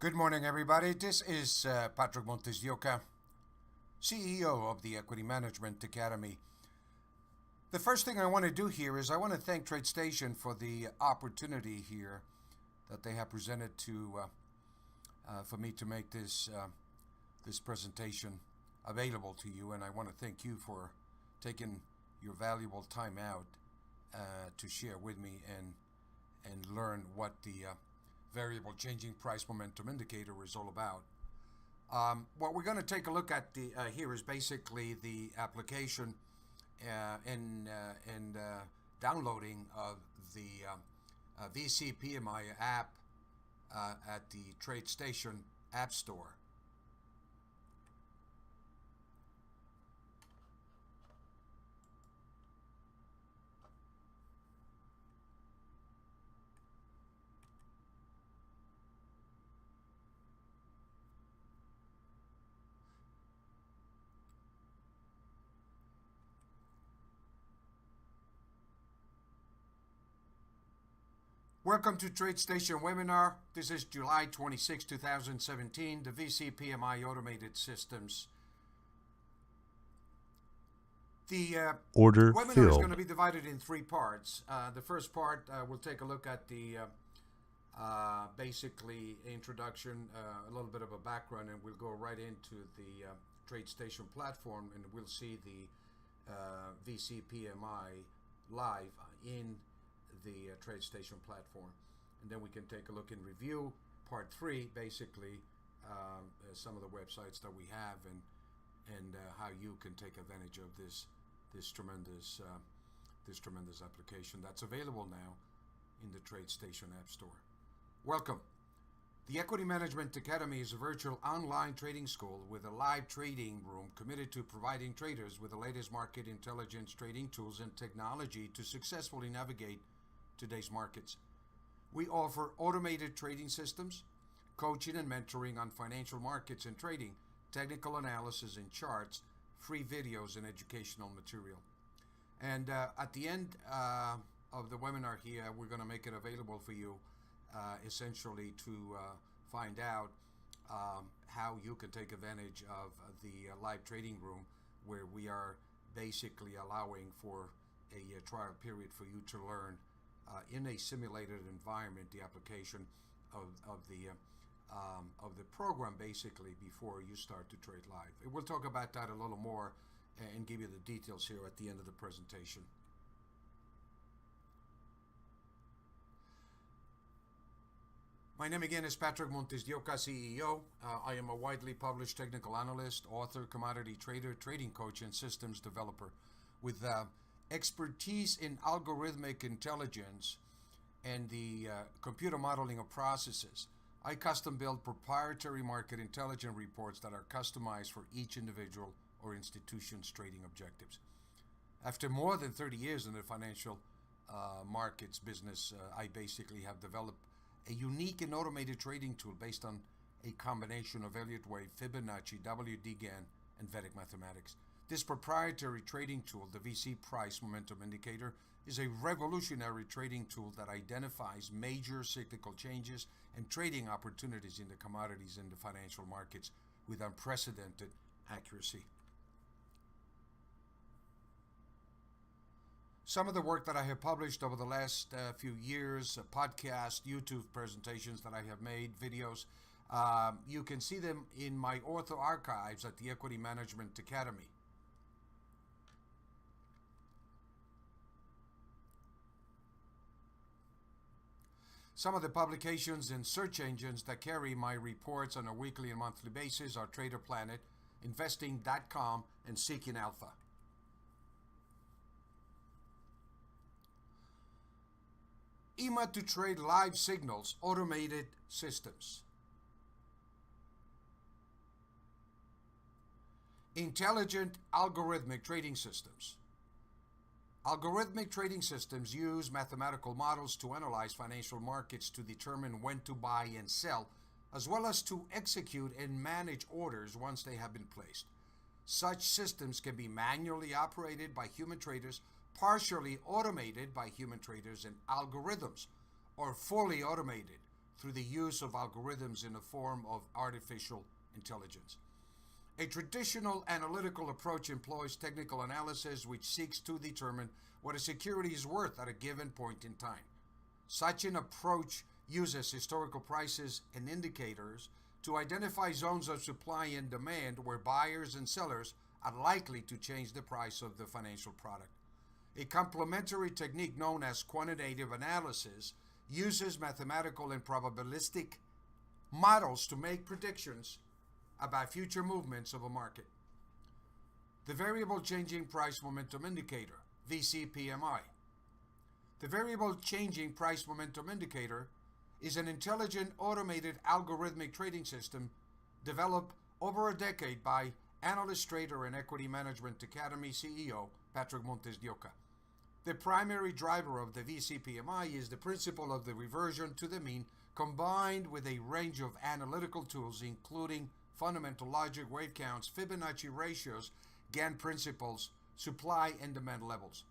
Good morning, everybody. This is Patrick MontesDeOca, CEO of the Equity Management Academy. The first thing I want to do here is I want to thank TradeStation for the opportunity here that they have presented to for me to make this presentation available to you, and I want to thank you for taking your valuable time out to share with me and learn what the variable changing price momentum indicator is all about. What we're going to take a look at here is basically the application and downloading of the VCPMI app at the TradeStation App Store. Welcome to TradeStation webinar. This is July 26, 2017, the VCPMI Automated Systems. The webinar is going to be divided in three parts. The first part, we'll take a look at the basically introduction, a little bit of a background, and we'll go right into the TradeStation platform, and we'll see the VCPMI live in the TradeStation platform, and then we can take a look and review part three, basically some of the websites that we have and how you can take advantage of this tremendous application that's available now in the TradeStation App Store. Welcome. The Equity Management Academy is a virtual online trading school with a live trading room committed to providing traders with the latest market intelligence, trading tools, and technology to successfully navigate today's markets. We offer automated trading systems, coaching and mentoring on financial markets and trading, technical analysis and charts, free videos, and educational material. And at the end of the webinar here, we're going to make it available for you essentially to find out how you can take advantage of the live trading room, where we are basically allowing for a trial period for you to learn in a simulated environment the application of the program, basically, before you start to trade live. We'll talk about that a little more and give you the details here at the end of the presentation. My name again is Patrick MontesDeOca, CEO. I am a widely published technical analyst, author, commodity trader, trading coach, and systems developer with expertise in algorithmic intelligence and the computer modeling of processes. I custom build proprietary market intelligence reports that are customized for each individual or institution's trading objectives. After more than 30 years in the financial markets business, I basically have developed a unique and automated trading tool based on a combination of Elliott Wave, Fibonacci, Gann, and Vedic Mathematics. This proprietary trading tool, the VC Price Momentum Indicator, is a revolutionary trading tool that identifies major cyclical changes and trading opportunities in the commodities and the financial markets with unprecedented accuracy. Some of the work that I have published over the last few years, podcasts, YouTube presentations that I have made, videos, you can see them in my author archives at the Equity Management Academy. Some of the publications and search engines that carry my reports on a weekly and monthly basis are Trader Planet, Investing.com, and Seeking Alpha. EMA to trade live signals, automated systems. Intelligent algorithmic trading systems. Algorithmic trading systems use mathematical models to analyze financial markets to determine when to buy and sell, as well as to execute and manage orders once they have been placed. Such systems can be manually operated by human traders, partially automated by human traders and algorithms, or fully automated through the use of algorithms in the form of artificial intelligence. A traditional analytical approach employs technical analysis which seeks to determine what a security is worth at a given point in time. Such an approach uses historical prices and indicators to identify zones of supply and demand where buyers and sellers are likely to change the price of the financial product. A complementary technique known as quantitative analysis uses mathematical and probabilistic models to make predictions about future movements of a market. The Variable Changing Price Momentum Indicator, VCPMI. The Variable Changing Price Momentum Indicator is an intelligent, automated, algorithmic trading system developed over a decade by analyst, trader, and Equity Management Academy CEO Patrick MontesDeOca. The primary driver of the VCPMI is the principle of the reversion to the mean, combined with a range of analytical tools including fundamental logic, wave counts, Fibonacci ratios, Gann principles, supply and demand levels,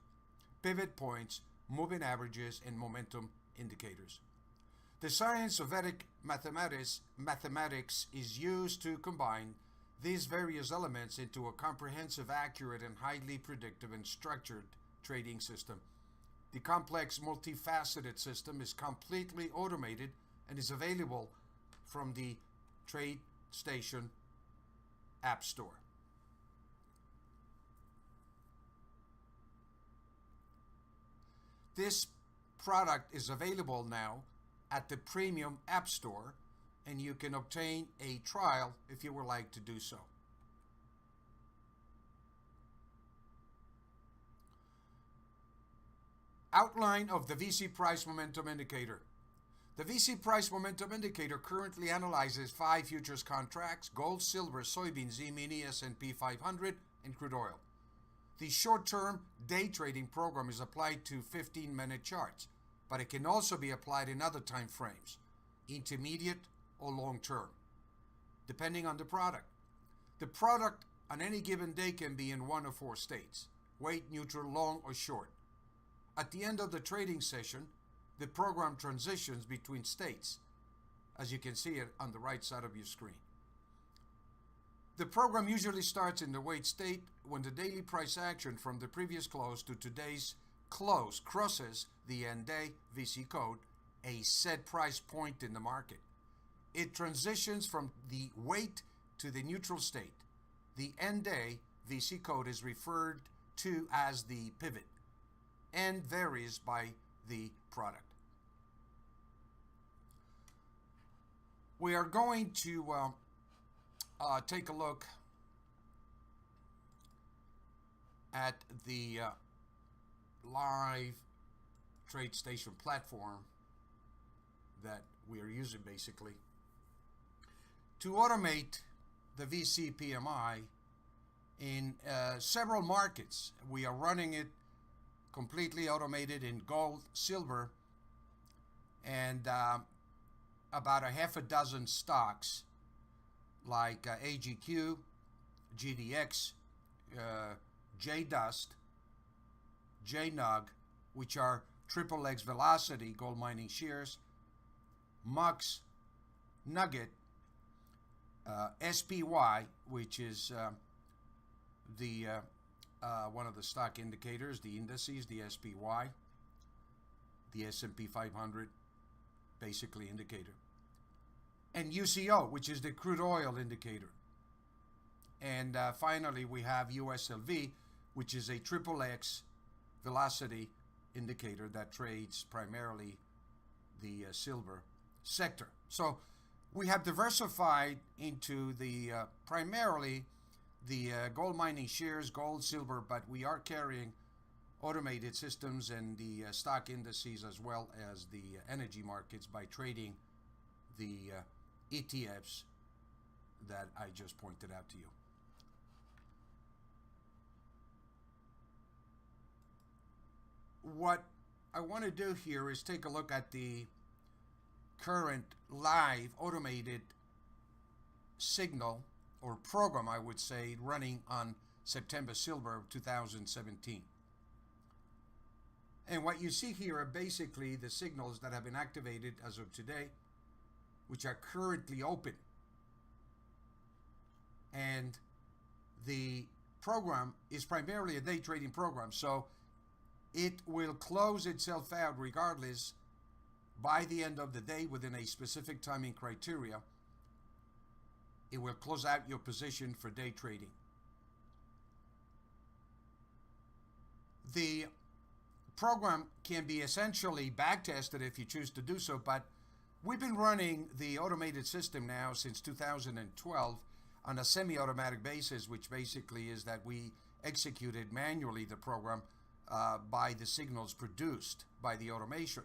pivot points, moving averages, and momentum indicators. The science of Vedic mathematics is used to combine these various elements into a comprehensive, accurate, and highly predictive and structured trading system. The complex, multifaceted system is completely automated and is available from the TradeStation App Store. This product is available now at the Premium App Store, and you can obtain a trial if you would like to do so. Outline of the VC Price Momentum Indicator. The VC Price Momentum Indicator currently analyzes 5 futures contracts: gold, silver, soybeans, E-mini, S&P 500, and crude oil. The short-term day trading program is applied to 15-minute charts, but it can also be applied in other time frames, intermediate or long-term, depending on the product. The product on any given day can be in one of 4 states: wait, neutral, long, or short. At the end of the trading session, the program transitions between states, as you can see it on the right side of your screen. The program usually starts in the wait state when the daily price action from the previous close to today's close crosses the end day VC code, a set price point in the market. It transitions from the wait to the neutral state. The end day VC code is referred to as the pivot and varies by the product. We are going to take a look at the live TradeStation platform that we are using basically to automate the VCPMI in several markets. We are running it completely automated in gold, silver, and about a half a dozen stocks like AGQ, GDX, JDust, JNUG, which are XXX Velocity gold mining shares, MUX, Nugget, SPY, which is the one of the stock indicators, the indices, the SPY, the S&P 500, basically indicator, and UCO, which is the crude oil indicator. And finally, we have USLV, which is a XXX velocity indicator that trades primarily the silver sector. So we have diversified into the primarily the gold mining shares, gold, silver, but we are carrying automated systems and the stock indices as well as the energy markets by trading the ETFs that I just pointed out to you. What I want to do here is take a look at the current live automated signal or program, I would say, running on September Silver of 2017. And what you see here are basically the signals that have been activated as of today which are currently open. And the program is primarily a day trading program, so it will close itself out regardless by the end of the day within a specific timing criteria. It will close out your position for day trading. The program can be essentially backtested if you choose to do so, but we've been running the automated system now since 2012 on a semi-automatic basis, which basically is that we executed manually the program by the signals produced by the automation.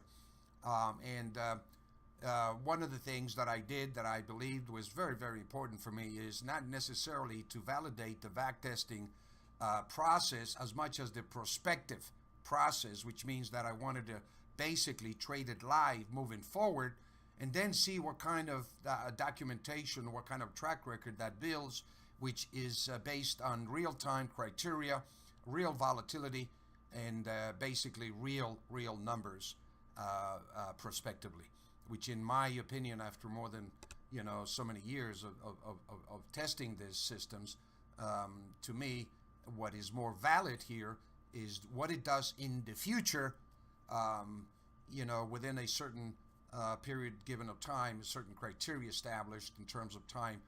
One of the things that I did that I believed was very, very important for me is not necessarily to validate the backtesting process as much as the prospective process, which means that I wanted to basically trade it live moving forward and then see what kind of documentation, what kind of track record that builds, which is based on real-time criteria, real volatility, and basically real numbers prospectively, which in my opinion, after more than so many years of testing these systems, to me, what is more valid here is what it does in the future, within a certain period given of time, certain criteria established in terms of time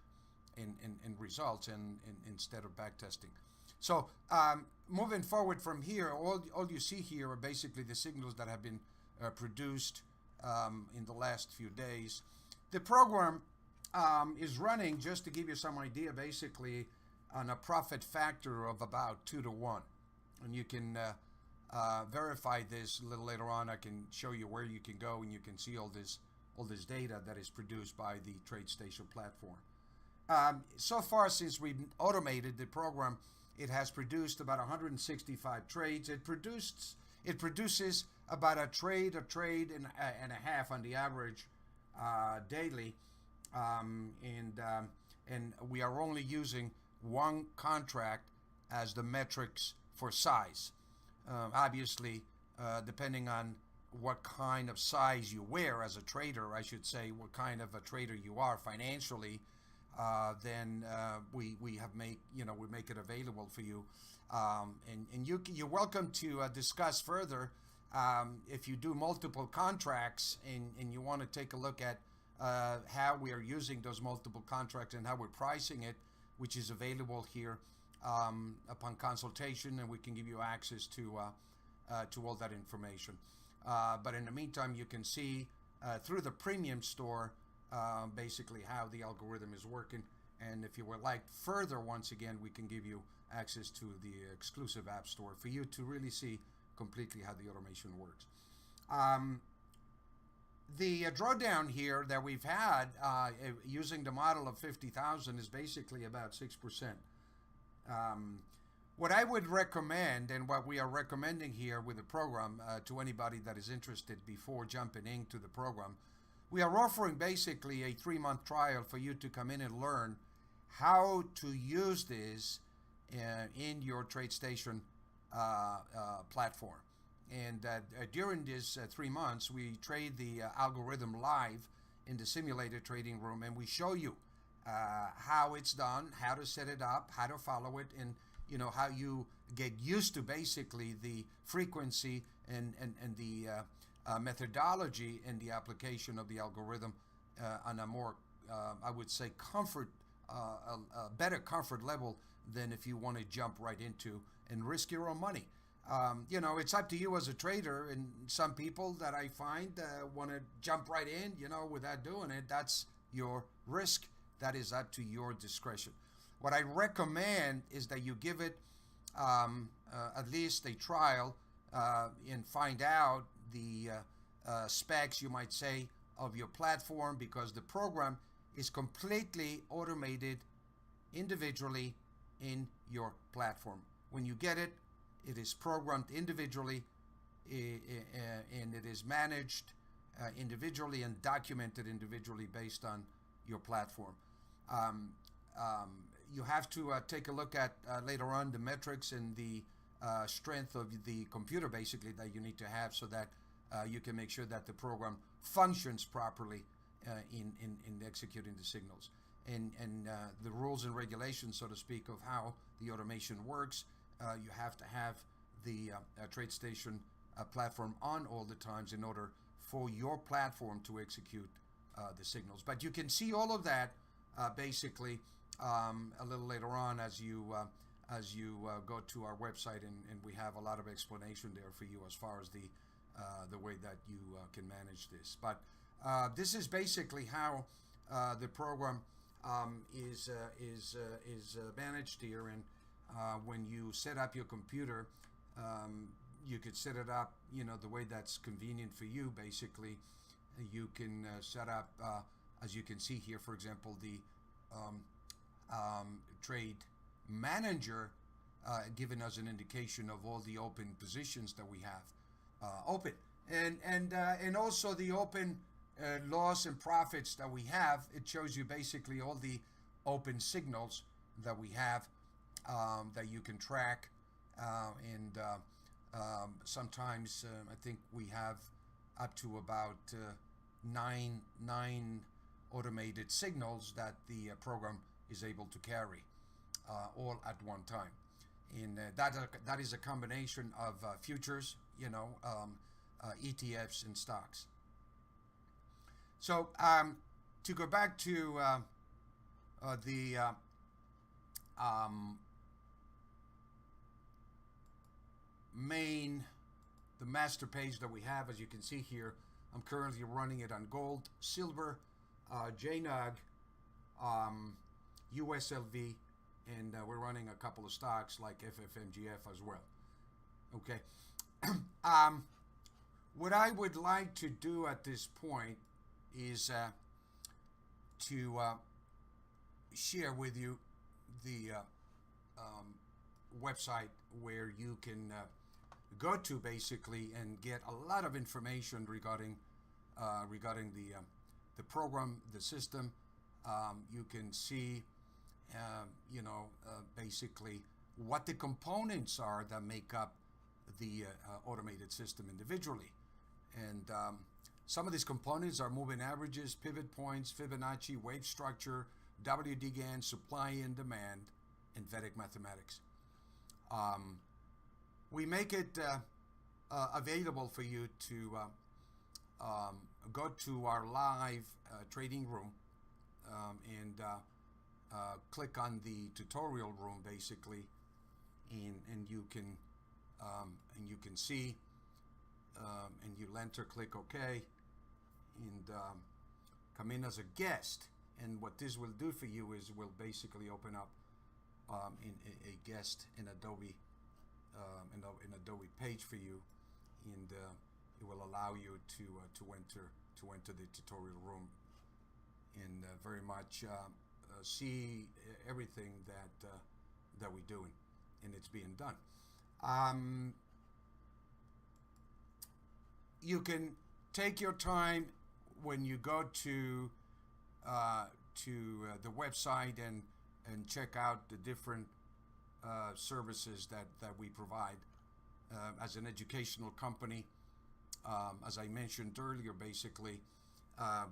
and results, and instead of backtesting. So moving forward from here, all you see here are basically the signals that have been produced in the last few days. The program is running, just to give you some idea, basically on a profit factor of about 2 to 1. And you can verify this a little later on. I can show you where you can go and you can see all this data that is produced by the TradeStation platform. So far, since we've automated the program, it has produced about 165 trades. It produces about a trade and a half on the average daily, and we are only using one contract as the metrics for size. Obviously, depending on what kind of size you wear as a trader, I should say, what kind of a trader you are financially, then we make it available for you, and you're welcome to discuss further if you do multiple contracts and you want to take a look at how we are using those multiple contracts and how we're pricing it, which is available here upon consultation, and we can give you access to all that information. But in the meantime, you can see through the premium store basically how the algorithm is working, and if you would like further, once again, we can give you access to the exclusive app store for you to really see completely how the automation works. The drawdown here that we've had using the model of 50,000 is basically about 6%. What I would recommend, and what we are recommending here with the program to anybody that is interested before jumping into the program, we are offering basically a 3-month trial for you to come in and learn how to use this in your TradeStation platform. And during this 3 months, we trade the algorithm live in the simulated trading room, and we show you how it's done, how to set it up, how to follow it, and how you get used to basically the frequency and the methodology and the application of the algorithm on a more, I would say, a better comfort level than if you want to jump right into and risk your own money. It's up to you as a trader, and some people that I find want to jump right in, without doing it. That's your risk. That is up to your discretion. What I recommend is that you give it at least a trial and find out the specs, you might say, of your platform, because the program is completely automated individually in your platform. When you get it, it is programmed individually, and it is managed individually and documented individually based on your platform. You have to take a look at later on the metrics and the strength of the computer basically that you need to have, so that you can make sure that the program functions properly in executing the signals. And the rules and regulations, so to speak, of how the automation works, you have to have the TradeStation platform on all the times in order for your platform to execute the signals. But you can see all of that basically a little later on as you go to our website, and we have a lot of explanation there for you as far as the way that you can manage this. But this is basically how the program is managed here. And when you set up your computer, you could set it up, the way that's convenient for you. Basically, you can set up, as you can see here, for example, the trade manager giving us an indication of all the open positions that we have open, and also the open loss and profits that we have. It shows you basically all the open signals that we have that you can track, and sometimes I think we have up to about nine automated signals that the program is able to carry all at one time. And that is a combination of futures, ETFs and stocks. So to go back to the master page that we have, as you can see here, I'm currently running it on gold, silver, JNUG, USLV, and we're running a couple of stocks like FFMGF as well. Okay. What I would like to do at this point is to share with you the website where you can go to basically and get a lot of information regarding the program, the system. You can see basically what the components are that make up the automated system individually. And some of these components are moving averages, pivot points, Fibonacci, wave structure, WD Gann, supply and demand, and Vedic Mathematics. We make it available for you to go to our live trading room and click on the tutorial room basically, and you can see, and you'll enter, click OK, and come in as a guest. And what this will do for you is will basically open up in a guest in Adobe an Adobe page for you, and it will allow you to enter the tutorial room and very much see everything that we're doing, and it's being done. You can take your time when you go to the website and check out the different services that we provide as an educational company. As I mentioned earlier, basically,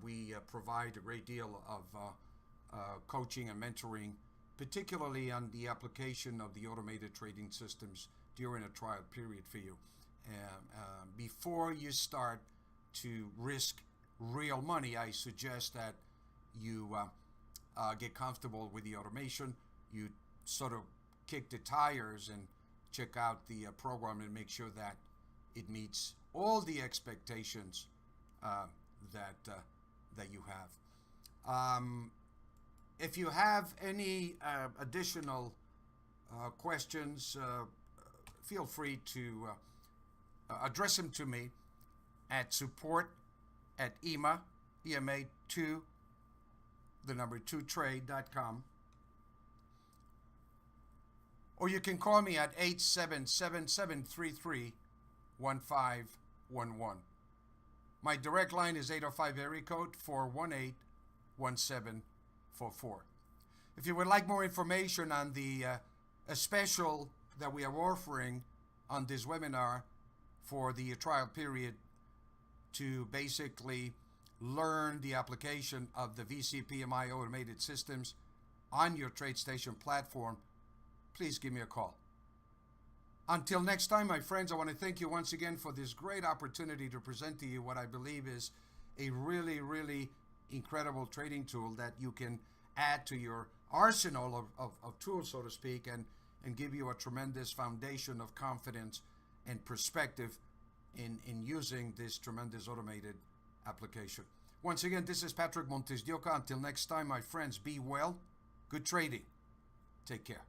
we provide a great deal of coaching and mentoring, particularly on the application of the automated trading systems during a trial period for you. Before you start to risk real money, I suggest that you get comfortable with the automation. You sort of kick the tires and check out the program and make sure that it meets all the expectations that you have. If you have any additional questions, feel free to address them to me at support@EMA2, the number 2trade.com. Or you can call me at 877-733-1511. My direct line is 805 area code 418-1744. If you would like more information on the special that we are offering on this webinar for the trial period to basically learn the application of the VCPMI automated systems on your TradeStation platform, please give me a call. Until next time, my friends, I want to thank you once again for this great opportunity to present to you what I believe is a really, really incredible trading tool that you can add to your arsenal of tools, so to speak, and give you a tremendous foundation of confidence and perspective in using this tremendous automated application. Once again, this is Patrick MontesDeOca. Until next time, my friends, be well. Good trading. Take care.